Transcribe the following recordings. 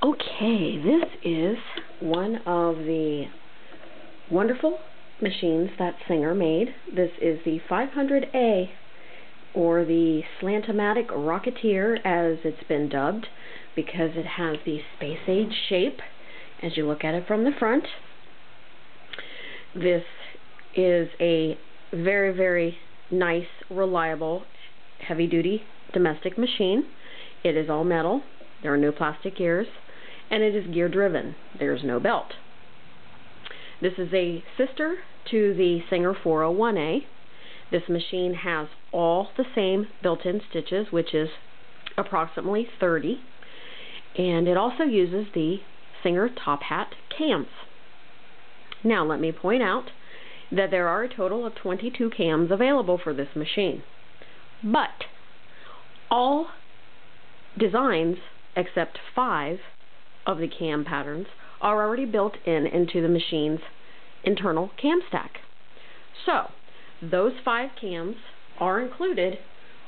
Okay, this is one of the wonderful machines that Singer made. This is the 500A, or the Slant-O-Matic Rocketeer as it's been dubbed, because it has the space-age shape as you look at it from the front. This is a very, very nice, reliable, heavy-duty domestic machine. It is all metal. There are no plastic gears, and it is gear-driven. There's no belt. This is a sister to the Singer 401A. This machine has all the same built-in stitches, which is approximately 30, and it also uses the Singer top hat cams. Now let me point out that there are a total of 22 cams available for this machine, but all designs except 5 of the cam patterns are already built into the machine's internal cam stack. So those 5 cams are included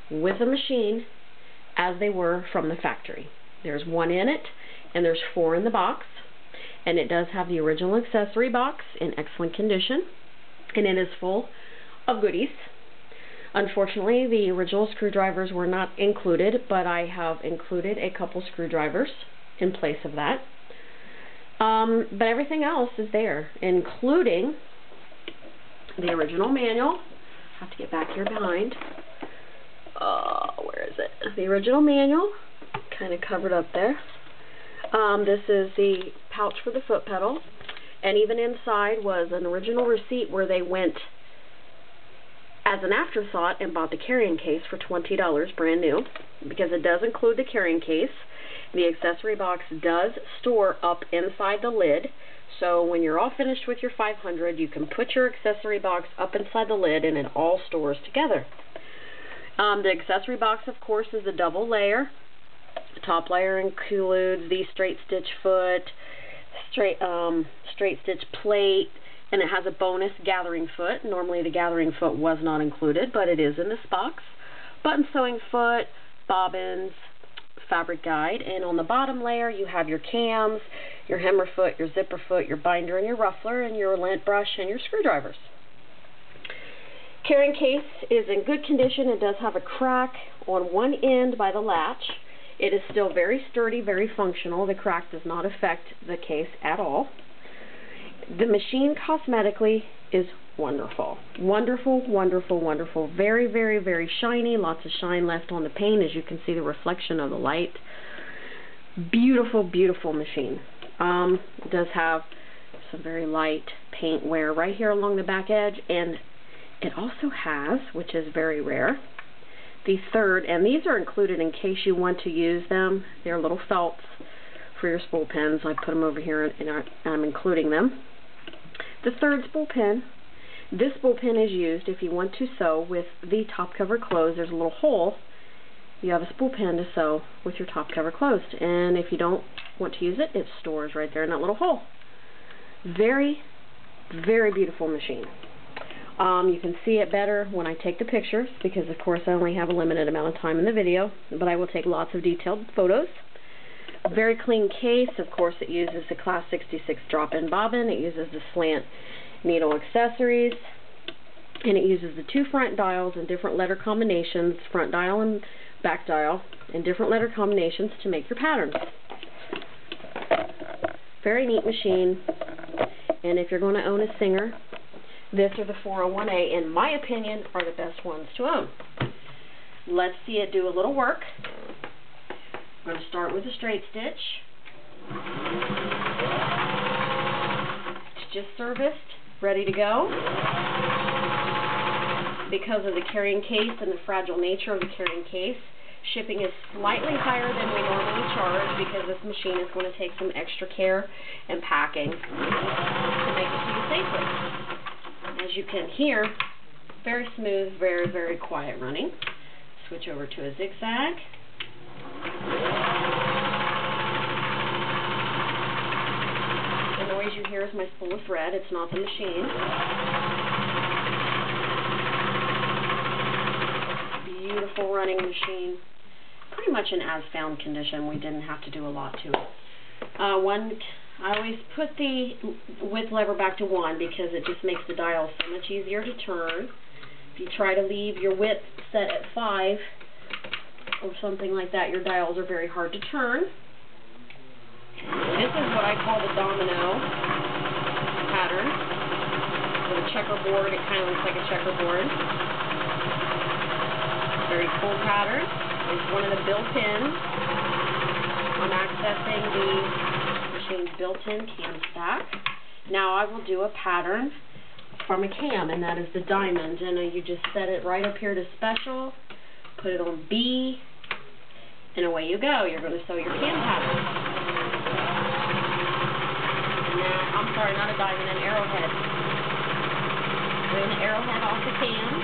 with the machine as they were from the factory. There's 1 in it, and there's 4 in the box, and it does have the original accessory box in excellent condition, and it is full of goodies. Unfortunately, the original screwdrivers were not included, but I have included a couple screwdrivers in place of that. But everything else is there, including the original manual. I have to get back here behind. Where is it? The original manual, kind of covered up there. This is the pouch for the foot pedal, and even inside was an original receipt where they went as an afterthought and bought the carrying case for $20 brand new, because it does include the carrying case. The accessory box does store up inside the lid, so when you're all finished with your 500, you can put your accessory box up inside the lid and it all stores together. The accessory box, of course, is a double layer. The top layer includes the straight stitch foot, straight stitch plate, and it has a bonus gathering foot. Normally the gathering foot was not included, but it is in this box. Button sewing foot, bobbins, fabric guide, and on the bottom layer you have your cams, your hammer foot, your zipper foot, your binder and your ruffler, and your lint brush and your screwdrivers. Carrying case is in good condition. It does have a crack on one end by the latch. It is still very sturdy, very functional. The crack does not affect the case at all. The machine cosmetically is wonderful. Wonderful, wonderful, wonderful. Very, very, very shiny. Lots of shine left on the paint, as you can see the reflection of the light. Beautiful, beautiful machine. It does have some very light paint wear right here along the back edge, and it also has, which is very rare, the third, and these are included in case you want to use them. They're little felts for your spool pins. I put them over here and I'm including them. The third spool pin. This spool pin is used if you want to sew with the top cover closed. There's a little hole. You have a spool pin to sew with your top cover closed, and if you don't want to use it, it stores right there in that little hole. Very, very beautiful machine. You can see it better when I take the pictures, because of course I only have a limited amount of time in the video, but I will take lots of detailed photos. Very clean case. Of course it uses the Class 66 drop-in bobbin. It uses the slant needle accessories, and it uses the 2 front dials in different letter combinations, front dial and back dial, in different letter combinations to make your patterns. Very neat machine, and if you're going to own a Singer, this or the 401A, in my opinion, are the best ones to own. Let's see it do a little work. I'm going to start with a straight stitch. It's just serviced, ready to go. Because of the carrying case and the fragile nature of the carrying case, shipping is slightly higher than we normally charge, because this machine is going to take some extra care and packing to make it to you safely. As you can hear, very smooth, very, very quiet running. Switch over to a zigzag. The noise you hear is my spool of thread. It's not the machine. Beautiful running machine. Pretty much in as-found condition. We didn't have to do a lot to it. I always put the width lever back to 1 because it just makes the dial so much easier to turn. If you try to leave your width set at 5 or something like that, your dials are very hard to turn. This is what I call the domino pattern. With a checkerboard, it kind of looks like a checkerboard. Very cool pattern. It's one of the built-ins. I'm accessing the machine's built-in cam stack. Now I will do a pattern from a cam, and that is the diamond. And you just set it right up here to special, put it on B, and away you go. You're going to sew your cam pattern. And now, I'm sorry, not a diamond, an arrowhead. Bring the arrowhead off the cam.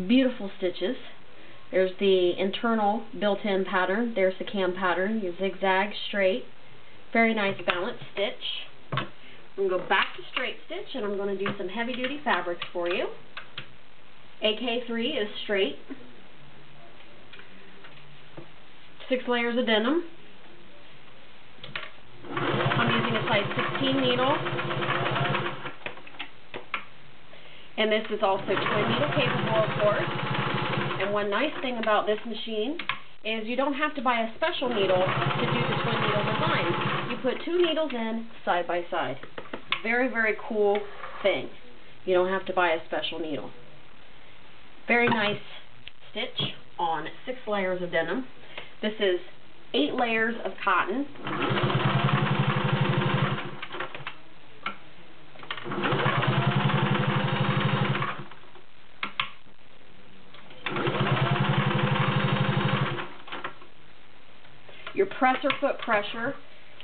Beautiful stitches. There's the internal built-in pattern. There's the cam pattern. You zigzag, straight. Very nice balanced stitch. I'm going to go back to straight stitch, and I'm going to do some heavy-duty fabrics for you. AK3 is straight. 6 layers of denim. I'm using a size 16 needle. And this is also twin needle capable, of course. And one nice thing about this machine is you don't have to buy a special needle to do the twin needle design. You put 2 needles in side by side. Very, very cool thing. You don't have to buy a special needle. Very nice stitch on 6 layers of denim. This is 8 layers of cotton. Your presser foot pressure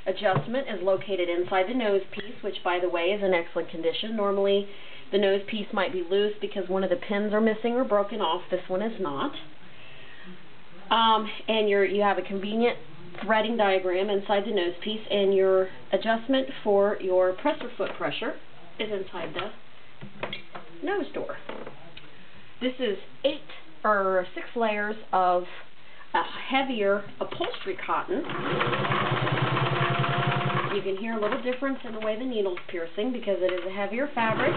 adjustment is located inside the nose piece, which, by the way, is in excellent condition. Normally, the nose piece might be loose because one of the pins are missing or broken off. This one is not. And you have a convenient threading diagram inside the nose piece, and your adjustment for your presser foot pressure is inside the nose door. This is 6 layers of a heavier upholstery cotton. You can hear a little difference in the way the needle's piercing because it is a heavier fabric.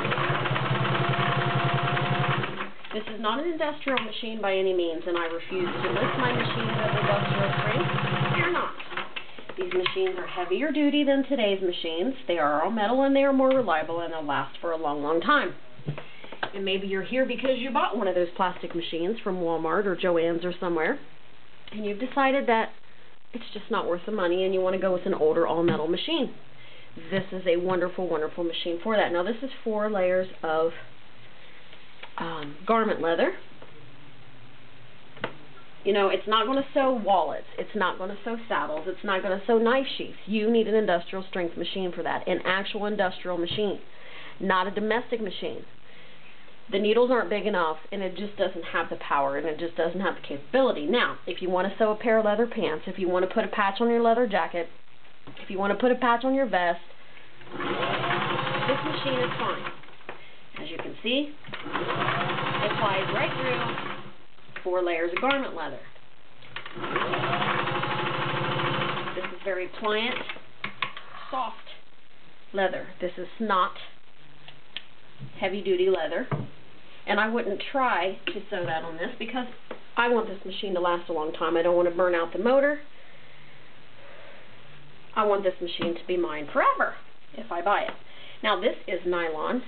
This is not an industrial machine by any means, and I refuse to list my machines as industrial strength. They're not. These machines are heavier duty than today's machines. They are all metal, and they are more reliable, and they'll last for a long, long time. And maybe you're here because you bought one of those plastic machines from Walmart or Joann's or somewhere, and you've decided that it's just not worth the money and you want to go with an older all-metal machine. This is a wonderful, wonderful machine for that. Now, this is 4 layers of garment leather. You know, it's not going to sew wallets. It's not going to sew saddles. It's not going to sew knife sheaths. You need an industrial strength machine for that, an actual industrial machine, not a domestic machine. The needles aren't big enough, and it just doesn't have the power, and it just doesn't have the capability. Now, if you want to sew a pair of leather pants, if you want to put a patch on your leather jacket, if you want to put a patch on your vest, this machine is fine. As you can see, it flies right through 4 layers of garment leather. This is very pliant, soft leather. This is not heavy-duty leather, and I wouldn't try to sew that on this because I want this machine to last a long time. I don't want to burn out the motor. I want this machine to be mine forever if I buy it. Now, this is nylon,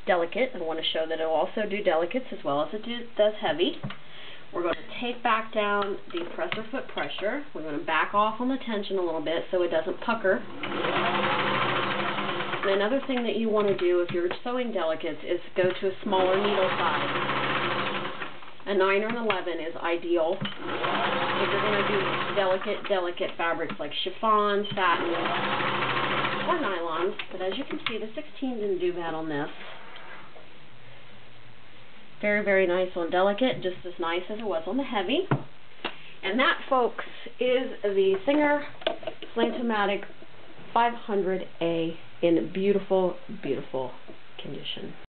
delicate. I want to show that it will also do delicates as well as it does heavy. We're going to take back down the presser foot pressure. We're going to back off on the tension a little bit so it doesn't pucker. And another thing that you want to do if you're sewing delicates is go to a smaller needle size. A 9 or an 11 is ideal if you're going to do delicate fabrics like chiffon, satin, or nylons. But as you can see, the 16 didn't do bad on this. Very, very nice on delicate, just as nice as it was on the heavy. And that, folks, is the Singer Slant-O-Matic 500A in beautiful, beautiful condition.